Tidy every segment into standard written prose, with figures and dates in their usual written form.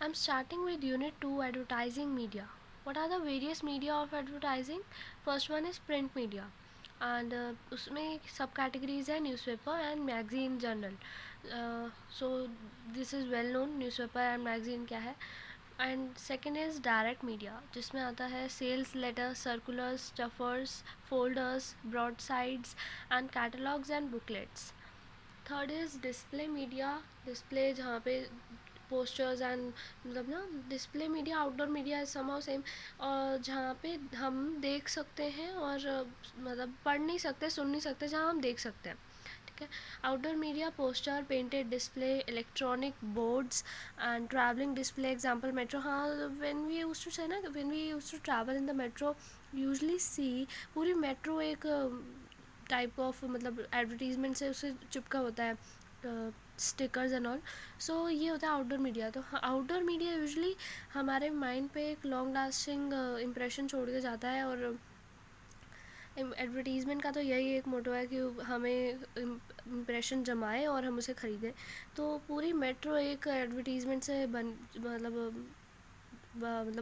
I'm starting with Unit 2, Advertising Media. What are the various media of advertising? First one is print media, and उसमें सब categories है newspaper and magazine journal. So this is well known, newspaper and magazine क्या है. And second is direct media, जिसमें आता है sales letter, circulars, stuffers, folders, broadsides and catalogs and booklets. Third is display media, display जहाँ पे posters and मतलब ना display media, outdoor media is somehow same, और जहाँ पे हम देख सकते हैं और मतलब पढ़ नहीं सकते, सुन नहीं सकते, जहाँ हम देख सकते हैं. ठीक है. Outdoor media, poster, painted display, electronic boards and travelling display. Example metro. हाँ, when we used to say ना, when we used to travel in the metro, usually see पूरी मेट्रो एक टाइप ऑफ मतलब एडवर्टीजमेंट से उसे चिपका होता है, स्टिकर्स एंड ऑल. सो ये होता है आउटडोर मीडिया. तो आउटडोर मीडिया यूजली हमारे माइंड पे एक लॉन्ग लास्टिंग इम्प्रेशन छोड़ के जाता है, और एडवर्टीज़मेंट का तो यही एक मोटो है कि हमें इम्प्रेशन जमाए और हम उसे ख़रीदें. तो पूरी मेट्रो एक एडवर्टीज़मेंट से मतलब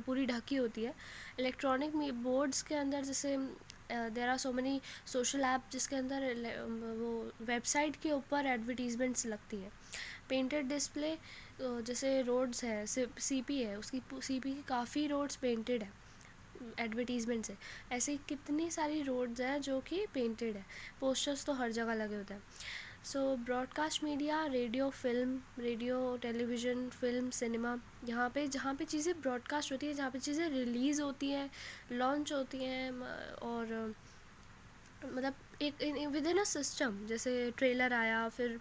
पूरी ढकी होती है. इलेक्ट्रॉनिक बोर्ड्स के अंदर जैसे there are so many social app जिसके अंदर वो वेबसाइट के ऊपर एडवर्टीज़मेंट्स लगती हैं. पेंटेड डिस्प्ले, जैसे रोड्स है, सीपी है, उसकी सीपी की काफ़ी रोड्स पेंटेड है एडवर्टीज़मेंट से. ऐसी कितनी सारी रोड्स हैं जो कि पेंटेड है. पोस्टर्स तो हर जगह लगे होते हैं. So broadcast media, radio, film, radio, television, film, cinema, यहाँ पे जहाँ पे चीज़ें ब्रॉडकास्ट होती हैं, जहाँ पे चीज़ें रिलीज़ होती हैं, लॉन्च होती हैं, और मतलब एक विद इन अ सिस्टम. जैसे ट्रेलर आया, फिर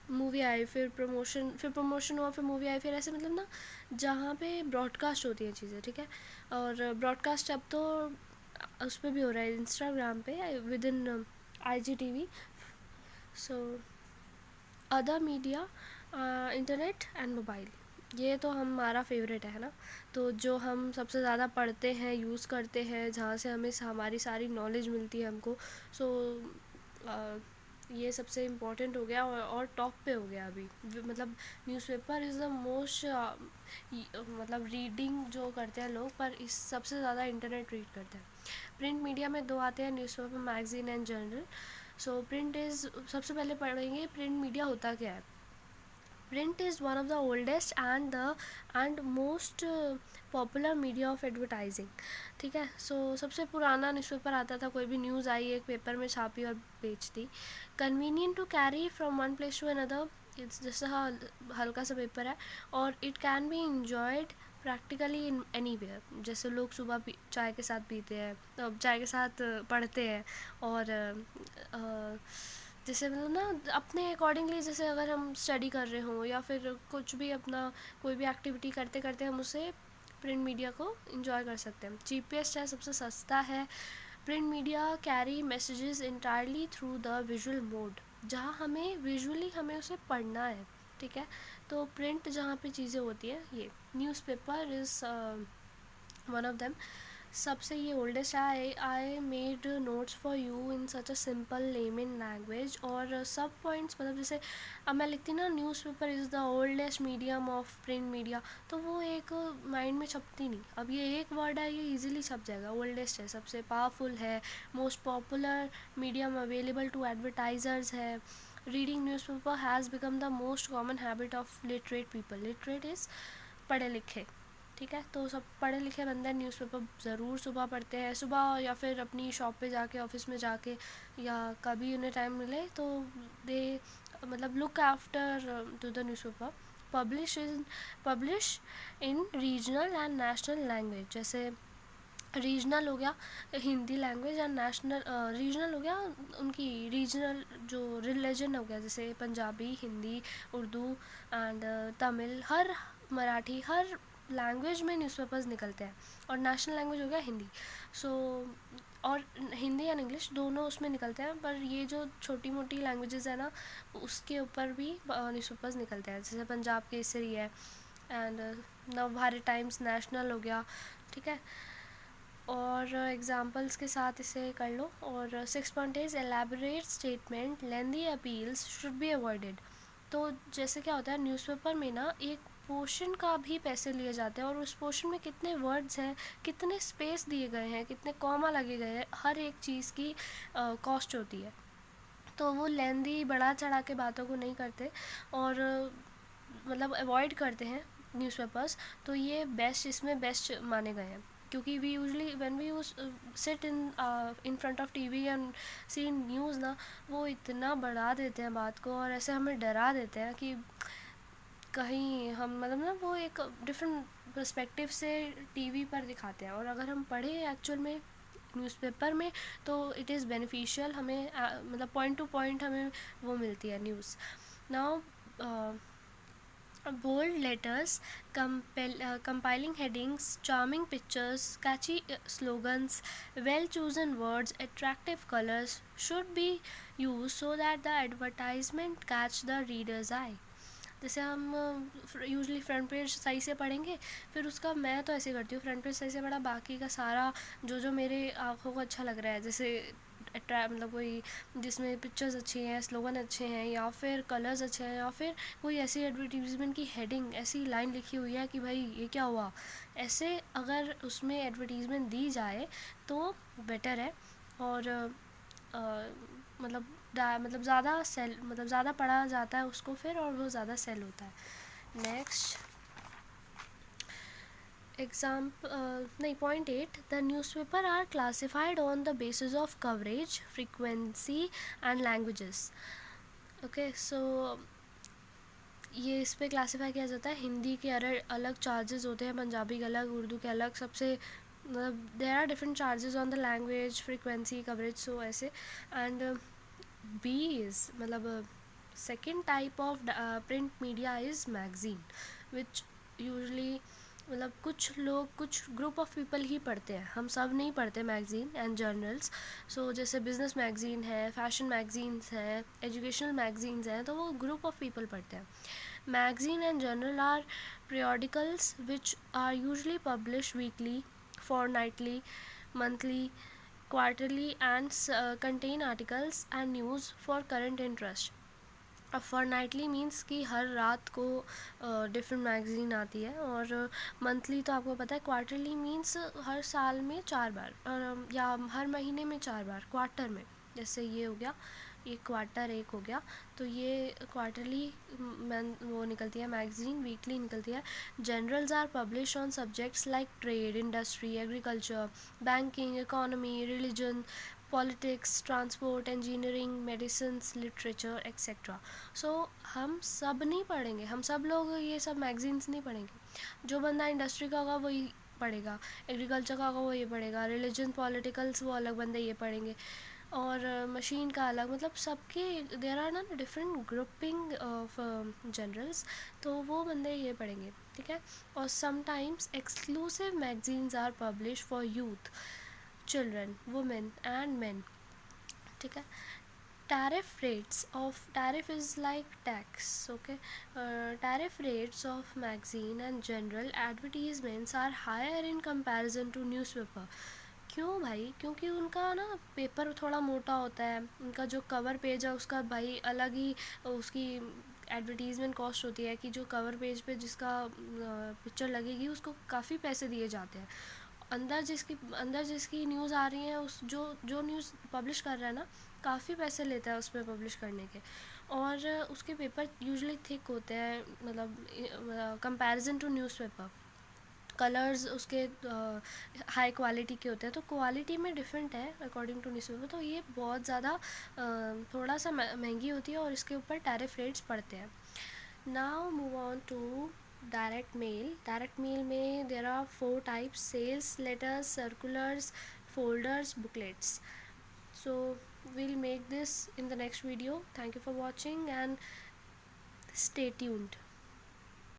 मूवी आई, फिर प्रमोशन हुआ, फिर मूवी आई, फिर ऐसे मतलब ना जहाँ पे ब्रॉडकास्ट होती हैं चीज़ें. ठीक है. और ब्रॉडकास्ट अब तो उस पर भी हो रहा है, इंस्टाग्राम पे, with in IGTV. So other media, internet and mobile, ये तो हमारा फेवरेट है ना. तो जो हम सबसे ज़्यादा पढ़ते हैं, यूज़ करते हैं, जहाँ से हमें हमारी सारी नॉलेज मिलती है हमको. सो ये सबसे इम्पोर्टेंट हो गया, और टॉप पे हो गया अभी. मतलब न्यूज़पेपर इज़ द मोस्ट मतलब रीडिंग जो करते हैं लोग, पर इस सबसे ज़्यादा इंटरनेट रीड करते हैं. प्रिंट मीडिया में दो आते हैं, newspaper, magazine and journal. So print is, सबसे पहले पढ़ेंगे प्रिंट मीडिया होता क्या है. Print is one of the oldest and most popular media of advertising. ठीक है. सो सबसे पुराना न्यूज़पेपर आता था, कोई भी न्यूज़ आई एक पेपर में छापी और बेच दी. Convenient to carry from one place to another, it's जैसा हल्का सा पेपर है, और it can be enjoyed practically in anywhere. जैसे लोग सुबह चाय के साथ पीते हैं, चाय के साथ पढ़ते हैं, और जैसे मतलब ना अपने अकॉर्डिंगली, जैसे अगर हम स्टडी कर रहे हों या फिर कुछ भी अपना कोई भी एक्टिविटी करते करते हम उसे प्रिंट मीडिया को इंजॉय कर सकते हैं. चीपेस्ट है, सबसे सस्ता है. Print media carry messages entirely through the visual mode, जहाँ हमें विजुअली हमें उसे पढ़ना है. ठीक है. तो प्रिंट जहाँ पे चीज़ें होती हैं, ये newspaper is one of them. सबसे ये ओल्डेस्ट है. I made notes for you in such a simple layman language. और सब पॉइंट्स मतलब जैसे अब मैं लिखती ना, newspaper is the oldest medium of print media, तो वो एक माइंड में छपती नहीं. अब ये एक वर्ड है, ये इजीली छप जाएगा. ओल्डेस्ट है, सबसे पावरफुल है, most popular medium available to advertisers है. Reading newspaper has become the most common habit of literate people. Literate is पढ़े लिखे. ठीक है. तो सब पढ़े लिखे बंदे हाँ ज़रूर सुबह पढ़ते हैं, सुबह या फिर अपनी शॉप पे जाके, ऑफिस में जाके, या कभी उन्हें टाइम मिले तो दे मतलब look after two the newspaper. Publish in regional and national language. जैसे रीजनल हो गया Hindi language, and national regional हो गया उनकी रीजनल जो रिलीजन हो गया, जैसे Punjabi, Hindi, Urdu and Tamil, her Marathi, her language में न्यूज़पेपर्स निकलते हैं. और नेशनल लैंग्वेज हो गया हिंदी. सो और हिंदी एंड इंग्लिश दोनों उसमें निकलते हैं, पर ये जो छोटी मोटी लैंग्वेजेस है ना, उसके ऊपर भी न्यूज़पेपर्स निकलते हैं. जैसे पंजाब केसरी है, एंड नवभारत टाइम्स नेशनल हो गया. ठीक है. और एग्जांपल्स के साथ इसे कर लो. और 6 elaborate statement, lengthy appeals should be avoided. तो जैसे क्या होता है न्यूज़पेपर में ना, एक पोर्शन का भी पैसे लिए जाते हैं, और उस पोर्शन में कितने वर्ड्स हैं, कितने स्पेस दिए गए हैं, कितने कॉमा लगे गए हैं, हर एक चीज़ की कॉस्ट होती है। तो वो लेंदी बढ़ा चढ़ा के बातों को नहीं करते, और मतलब अवॉइड करते हैं न्यूज़पेपर्स। तो ये बेस्ट, इसमें बेस्ट माने गए हैं, क्योंकि we usually when we use sit in front of TV and see news ना, वो इतना बढ़ा देते हैं बात को, और ऐसे हमें डरा देते हैं कि कहीं हम मतलब ना वो एक डिफरेंट पर्सपेक्टिव से टीवी पर दिखाते हैं, और अगर हम पढ़े एक्चुअल में न्यूज़पेपर में तो इट इज़ बेनिफिशियल, हमें मतलब पॉइंट टू पॉइंट हमें वो मिलती है news. Now bold letters, compiling headings, charming pictures, catchy slogans, well chosen words, attractive colors should be used so that the advertisement catch the reader's eye. जैसे हम usually front page सही से पढ़ेंगे, फिर उसका मैं तो ऐसे करती हूँ, फ्रंट पेज सही से पढ़ा, बाकी का सारा जो जो मेरे आँखों को अच्छा लग रहा है, जैसे मतलब कोई जिसमें पिक्चर्स अच्छी हैं, स्लोगन अच्छे हैं, या फिर कलर्स अच्छे हैं, या फिर कोई ऐसी एडवर्टीज़मेंट की हेडिंग, ऐसी लाइन लिखी हुई है कि भाई ये क्या हुआ, ऐसे अगर उसमें एडवर्टीज़मेंट दी जाए तो बेटर है। और मतलब ज़्यादा सेल, मतलब ज़्यादा पढ़ा जाता है उसको फिर, और वो ज़्यादा सेल होता है। नेक्स्ट नहीं, point 8, the newspaper are classified on the basis of coverage, frequency and languages. Okay, so ये इस पे क्लासीफाई किया जाता है, हिंदी के अलग चार्जेस होते हैं, पंजाबी के अलग, उर्दू के अलग, सबसे मतलब there are different charges on the language, frequency, coverage, so ऐसे। एंड बी इज़ मतलब second type of print media is magazine, which usually मतलब कुछ लोग, कुछ ग्रुप ऑफ पीपल ही पढ़ते हैं, हम सब नहीं पढ़ते मैगज़ीन एंड जर्नल्स। सो जैसे बिजनेस मैगज़ीन है, फैशन मैगज़ीन्स हैं, एजुकेशनल मैगज़ीन्स हैं, तो वो ग्रुप ऑफ पीपल पढ़ते हैं। Magazine and journal are periodicals which are usually published weekly, fortnightly, monthly, quarterly, and contain articles and news for current interest. अब फॉरनाइटली means कि हर रात को डिफरेंट मैगज़ीन आती है, और मंथली तो आपको पता है, क्वार्टरली मीन्स हर साल में 4 बार, या हर महीने में 4 बार, क्वार्टर में, जैसे ये हो गया, ये क्वार्टर एक हो गया, तो ये क्वार्टरली वो निकलती है मैगज़ीन, वीकली निकलती है। Journals are publish on subjects like trade, industry, agriculture, banking, economy, religion, politics, transport, engineering, medicines, literature, etcetera. So हम सब नहीं पढ़ेंगे, हम सब लोग ये सब मैगज़ीन्स नहीं पढ़ेंगे। जो बंदा इंडस्ट्री का होगा वही पढ़ेगा, एग्रीकल्चर का होगा वो ये पढ़ेगा, रिलीजन, पॉलिटिकल्स वो अलग बंदे ये पढ़ेंगे, और मशीन का अलग, मतलब सबके देयर आर ना डिफरेंट ग्रुपिंग ऑफ जनरल्स, तो वो बंदे ये पढ़ेंगे, ठीक है। और sometimes exclusive magazines are publish for youth, children, women and men, ठीक है। Tariff is like tax, okay. Tariff rates of magazine and general advertisements are higher in comparison to newspaper. क्यों भाई? क्योंकि उनका ना पेपर थोड़ा मोटा होता है, उनका जो कवर पेज है उसका भाई अलग ही उसकी एडवर्टीज़मेंट कॉस्ट होती है, कि जो कवर पेज पे जिसका पिक्चर लगेगी उसको काफ़ी पैसे दिए जाते हैं। अंदर जिसकी न्यूज़ आ रही है, उस जो न्यूज़ पब्लिश कर रहा है ना, काफ़ी पैसे लेता है उस पर पब्लिश करने के, और उसके पेपर यूजुअली थिक होते हैं, मतलब कंपैरिजन टू न्यूज़पेपर। कलर्स उसके हाई क्वालिटी के होते हैं, तो क्वालिटी में डिफरेंट है अकॉर्डिंग टू न्यूज़पेपर, तो ये बहुत ज़्यादा थोड़ा सा महंगी होती है, और इसके ऊपर टैरिफ रेट्स पड़ते हैं। Now move on to direct mail में there are 4 types: sales letters, circulars, folders, booklets. So we'll make this in the next video. Thank you for watching and stay tuned.